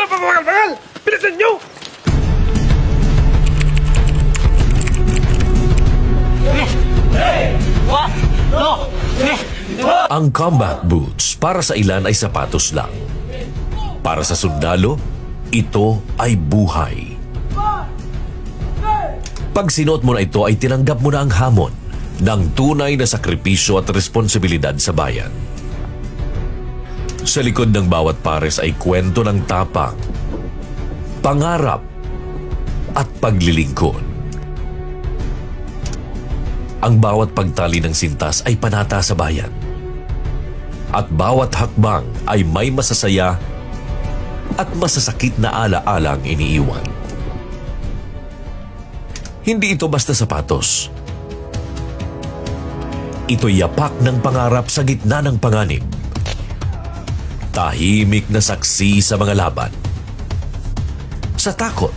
Wala pa magal-magal! Bilisan nyo! Ang combat boots para sa ilan ay sapatos lang. Para sa sundalo, ito ay buhay. Pag sinuot mo na ito ay tinanggap mo na ang hamon ng tunay na sakripisyo at responsibilidad sa bayan. Sa likod ng bawat pares ay kwento ng tapang, pangarap at paglilingkod. Ang bawat pagtali ng sintas ay panata sa bayan. At bawat hakbang ay may masasaya at masasakit na alaala ang iniiwan. Hindi ito basta sapatos. Ito'y yapak ng pangarap sa gitna ng panganib. Tahimik na saksi sa mga laban. Sa takot,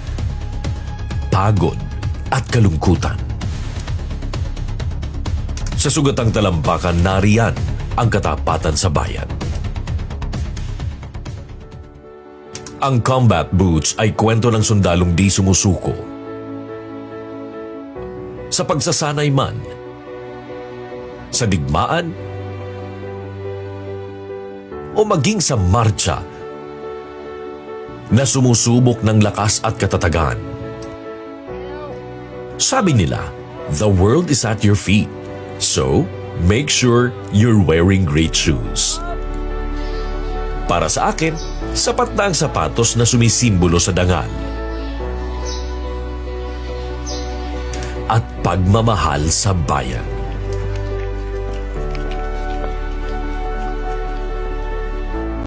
pagod at kalungkutan. Sa sugatang talampakan, nariyan ang katapatan sa bayan. Ang combat boots ay kwento ng sundalong di sumusuko. Sa pagsasanay man, sa digmaan, o maging sa marcha na sumusubok ng lakas at katatagan. Sabi nila, the world is at your feet. So, make sure you're wearing great shoes. Para sa akin, sapat na ang sapatos na sumisimbolo sa dangal at pagmamahal sa bayan.